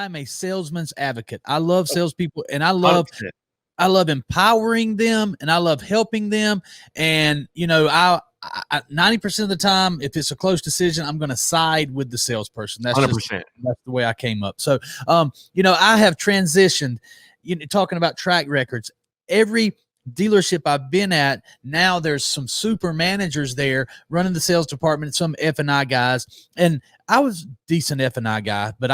I'm a salesman's advocate. I love salespeople, and I 100%. love empowering them, and I love helping them. And, you know, I 90% of the time, if it's a close decision, I'm going to side with the salesperson. That's 100%. that's the way I came up. So, you know, I have transitioned, you know, talking about track records. Every dealership I've been at, now there's some super managers there running the sales department, some F&I guys. And I was decent F&I guy, but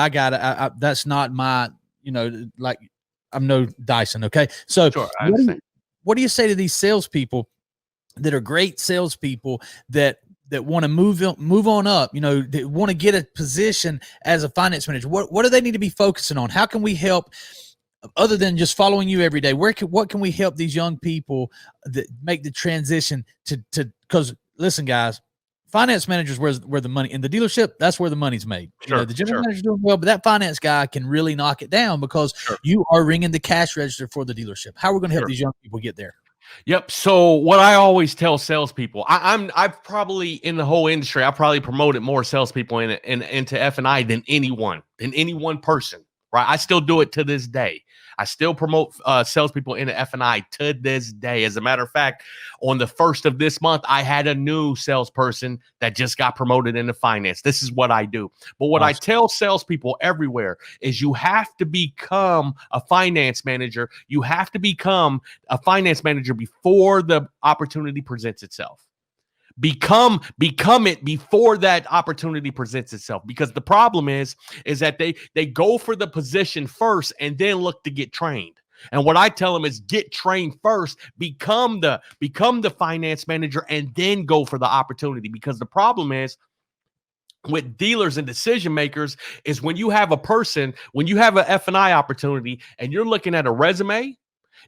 that's not my, you know, like, I'm no Dyson. Okay. So Sure, I understand. what do you say to these salespeople that are great salespeople that want to move on up, you know, that want to get a position as a finance manager? What do they need to be focusing on? How can we help other than just following you every day? What can we help these young people that make the transition to, because listen, guys, finance managers where the money in the dealership, that's where the money's made. Sure, you know, the general manager's doing well, but that finance guy can really knock it down because you are ringing the cash register for the dealership. How are we going to help these young people get there? Yep. So what I always tell salespeople, I've probably in the whole industry, I probably promoted more salespeople into F&I than any one person. Right. I still do it to this day. I still promote salespeople into F&I to this day. As a matter of fact, on the 1st of this month, I had a new salesperson that just got promoted into finance. This is what I do. But what I tell salespeople everywhere is you have to become a finance manager. You have to become a finance manager before the opportunity presents itself. Become it before that opportunity presents itself, because the problem is that they go for the position first and then look to get trained. And what I tell them is get trained first, become the finance manager, and then go for the opportunity. Because the problem is with dealers and decision makers is when you have an F&I opportunity and you're looking at a resume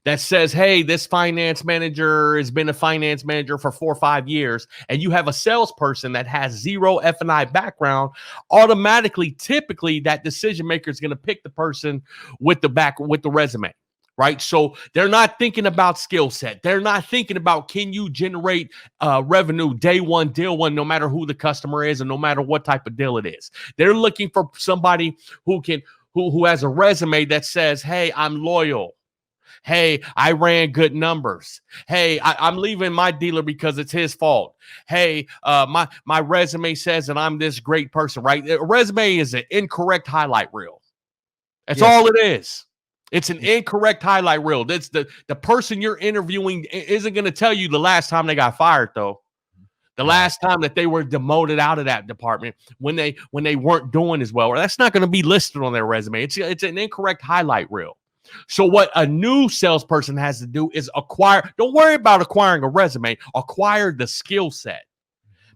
that says, hey, this finance manager has been a finance manager for 4 or 5 years, and you have a salesperson that has zero F&I background, automatically, typically, that decision maker is going to pick the person with the resume, right? So they're not thinking about skill set. They're not thinking about, can you generate revenue day one, deal one, no matter who the customer is and no matter what type of deal it is. They're looking for somebody who has a resume that says, hey, I'm loyal. Hey, I ran good numbers. Hey, I'm leaving my dealer because it's his fault. Hey, my resume says that I'm this great person, right? A resume is an incorrect highlight reel. That's all it is. It's an incorrect highlight reel. That's the person you're interviewing isn't going to tell you the last time they got fired, though. The last time that they were demoted out of that department when they weren't doing as well. Or that's not going to be listed on their resume. It's an incorrect highlight reel. So what a new salesperson has to do is don't worry about acquiring a resume, acquire the skill set.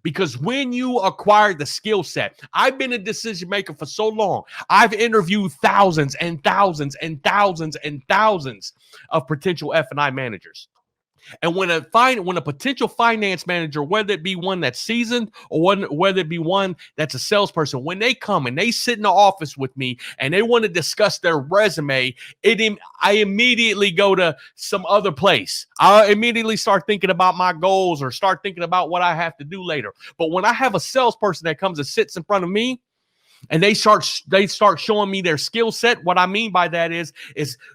Because when you acquire the skill set, I've been a decision maker for so long. I've interviewed thousands and thousands and thousands and thousands of potential F&I managers. And when a potential finance manager, whether it be one that's seasoned or whether it be one that's a salesperson, when they come and they sit in the office with me and they want to discuss their resume, I immediately go to some other place. I immediately start thinking about my goals or start thinking about what I have to do later. But when I have a salesperson that comes and sits in front of me, and they start showing me their skill set. What I mean by that is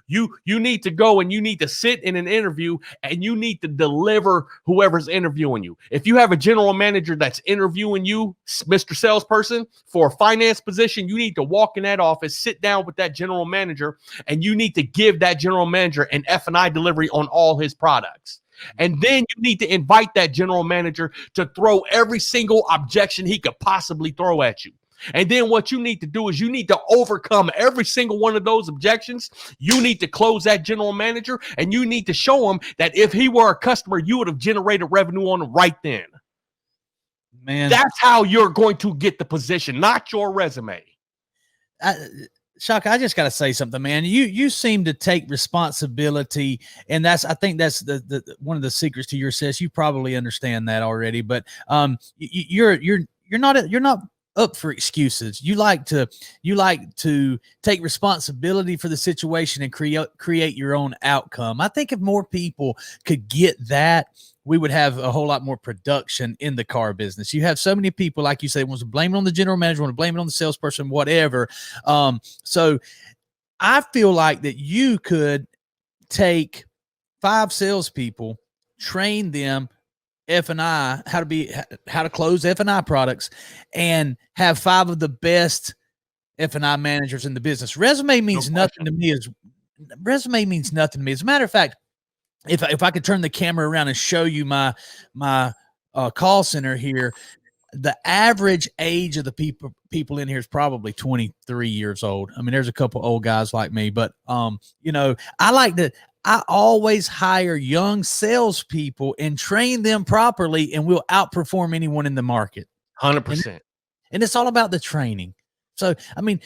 you need to go and you need to sit in an interview and you need to deliver whoever's interviewing you. If you have a general manager that's interviewing you, Mr. Salesperson, for a finance position, you need to walk in that office, sit down with that general manager, and you need to give that general manager an F&I delivery on all his products. And then you need to invite that general manager to throw every single objection he could possibly throw at you. And then what you need to do is you need to overcome every single one of those objections. You need to close that general manager, and you need to show him that if he were a customer, you would have generated revenue on him right then. Man, that's how you're going to get the position, not your resume. Shaka, I just got to say something, man. You seem to take responsibility, and I think that's the one of the secrets to your success. You probably understand that already, but you're not up for excuses. You like to take responsibility for the situation and create your own outcome. I think if more people could get that, we would have a whole lot more production in the car business. You have so many people, like you say, wants to blame it on the general manager, want to blame it on the salesperson, whatever. So I feel like that you could take 5 salespeople, train them F&I, how to close F&I products, and have 5 of the best F&I managers in the business. Resume means nothing to me. As a matter of fact, if I could turn the camera around and show you my call center here, the average age of the people in here is probably 23 years old. I mean, there's a couple old guys like me, but I always hire young salespeople and train them properly, and we'll outperform anyone in the market. 100%. And it's all about the training. So, I mean,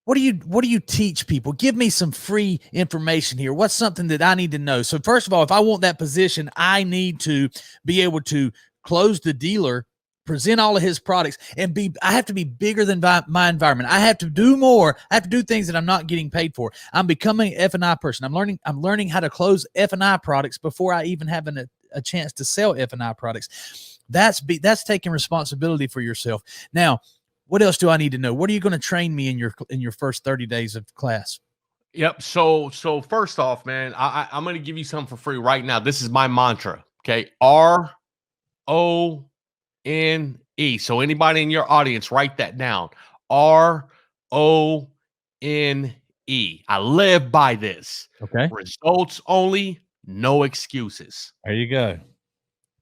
what do you teach people? Give me some free information here. What's something that I need to know? So first of all, if I want that position, I need to be able to close the dealer, present all of his products, and I have to be bigger than my environment. I have to do more. I have to do things that I'm not getting paid for. I'm becoming an F&I person. I'm learning how to close F&I products before I even have a chance to sell F&I products. That's taking responsibility for yourself. Now, what else do I need to know? What are you going to train me in your first 30 days of class? Yep. So first off, man, I'm going to give you something for free right now. This is my mantra. Okay. RONE. So anybody in your audience, write that down. RONE. I live by this. Okay. Results only, no excuses. There you go.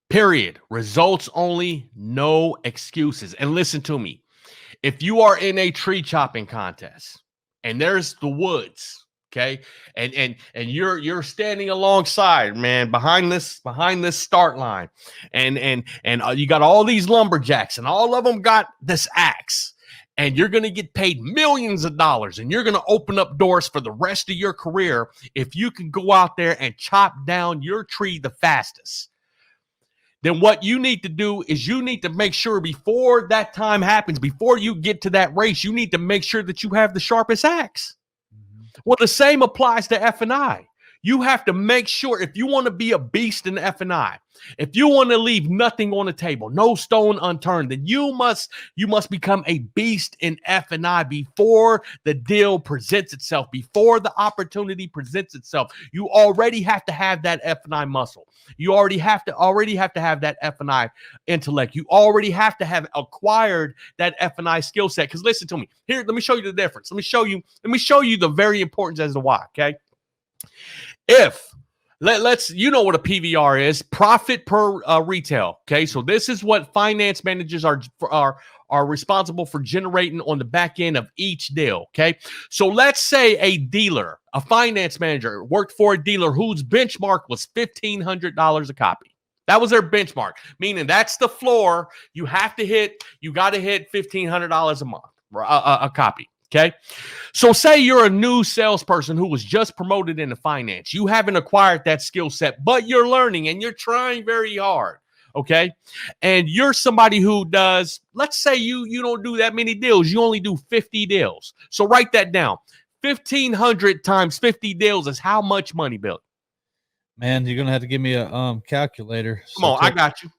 Period. Results only, no excuses. And listen to me. If you are in a tree chopping contest and there's the woods, okay, and you're standing alongside, man, behind this start line, and you got all these lumberjacks, and all of them got this axe, and you're going to get paid millions of dollars, and you're going to open up doors for the rest of your career if you can go out there and chop down your tree the fastest. Then what you need to do is you need to make sure before that time happens, before you get to that race, you need to make sure that you have the sharpest axe. Mm-hmm. Well, the same applies to F&I. You have to make sure, if you want to be a beast in F&I, if you want to leave nothing on the table, no stone unturned, then you must become a beast in F&I before the deal presents itself, before the opportunity presents itself. You already have to have that F&I muscle. You already have to have that F&I intellect. You already have to have acquired that F&I skill set. Because listen to me. Here, let me show you the difference. Let me show you the very importance as to why. Okay. Let's you know what a PVR is, profit per retail. Okay, so this is what finance managers are responsible for generating on the back end of each deal. Okay, so let's say a finance manager worked for a dealer whose benchmark was $1,500 a copy. That was their benchmark, meaning that's the floor you have to hit. You got to hit $1,500 a month, a copy. Okay. So say you're a new salesperson who was just promoted into finance. You haven't acquired that skill set, but you're learning and you're trying very hard. Okay. And you're somebody who does, let's say you don't do that many deals. You only do 50 deals. So write that down. 1,500 times 50 deals is how much money, Billy? Man, you're going to have to give me a calculator. Come on. I got you.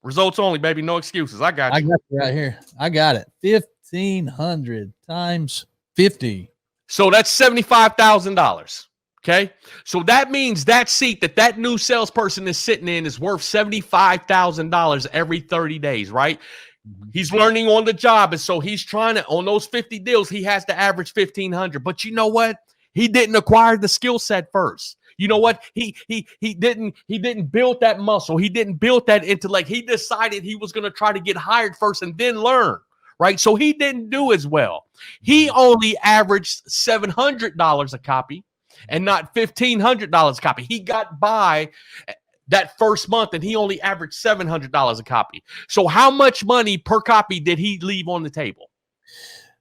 Results only, baby. No excuses. I got you. I got you right here. I got it. 1,500 times 50. So that's $75,000. Okay. So that means that seat that new salesperson is sitting in is worth $75,000 every 30 days, right? Mm-hmm. He's learning on the job. And so he's trying to, on those 50 deals, he has to average 1,500. But you know what? He didn't acquire the skill set first. You know what? He didn't build that muscle. He didn't build that intellect. He decided he was going to try to get hired first and then learn. Right. So he didn't do as well. He only averaged $700 a copy and not $1,500 a copy. He got by that first month and he only averaged $700 a copy. So how much money per copy did he leave on the table?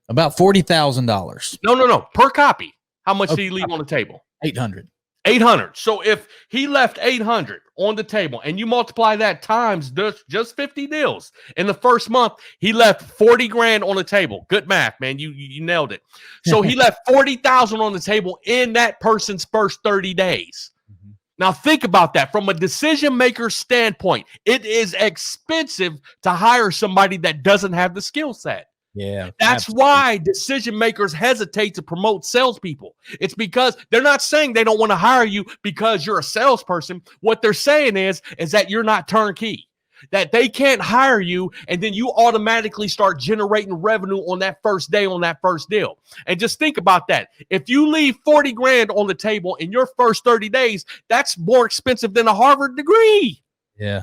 About $40,000. No. Per copy. How much did he leave on the table? $800. 800. So if he left 800 on the table and you multiply that times just 50 deals in the first month, he left 40 grand on the table. Good math, man. You nailed it. So he left 40,000 on the table in that person's first 30 days. Mhm. Now think about that from a decision maker standpoint. It is expensive to hire somebody that doesn't have the skill set. Yeah. That's absolutely. why decision makers hesitate to promote salespeople. It's because they're not saying they don't want to hire you because you're a salesperson. What they're saying is that you're not turnkey, that they can't hire you and then you automatically start generating revenue on that first day on that first deal. And just think about that. If you leave 40 grand on the table in your first 30 days, that's more expensive than a Harvard degree. Yeah.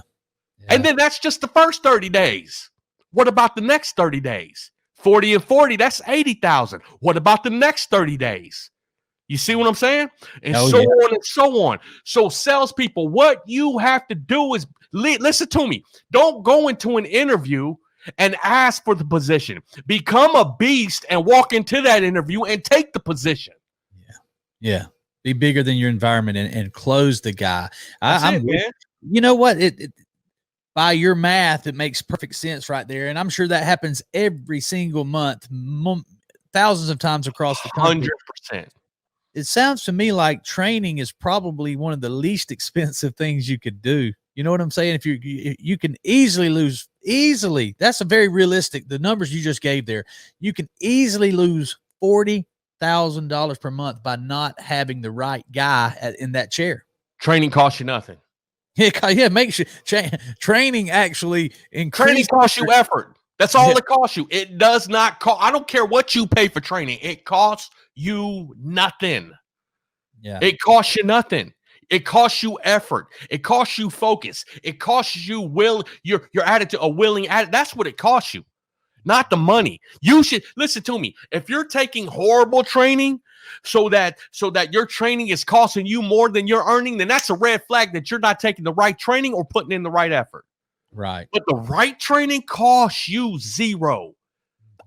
And then that's just the first 30 days. What about the next 30 days? 40 and 40, that's 80,000. What about the next 30 days? You see what I'm saying? And on and so on. So salespeople, what you have to do is listen to me. Don't go into an interview and ask for the position. Become a beast and walk into that interview and take the position. Yeah. Be bigger than your environment and close the guy. Man. You know what? By your math, it makes perfect sense right there. And I'm sure that happens every single month, thousands of times across the country. 100%. It sounds to me like training is probably one of the least expensive things you could do. You know what I'm saying? If you can easily lose, that's a very realistic, the numbers you just gave there, you can easily lose $40,000 per month by not having the right guy in that chair. Training costs you nothing. Yeah, make sure training actually increases. Training costs you effort. That's all it costs you. It does not cost. I don't care what you pay for training. It costs you nothing. Yeah. It costs you nothing. It costs you effort. It costs you focus. It costs you your attitude, a willing attitude. That's what it costs you, not the money. You should listen to me. If you're taking horrible training so that your training is costing you more than you're earning, then that's a red flag that you're not taking the right training or putting in the right effort. Right. But the right training costs you zero.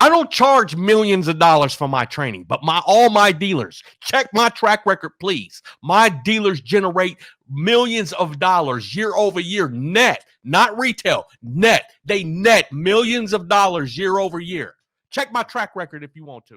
I don't charge millions of dollars for my training, but all my dealers, check my track record, please. My dealers generate millions of dollars year over year net, not retail, net. They net millions of dollars year over year. Check my track record if you want to.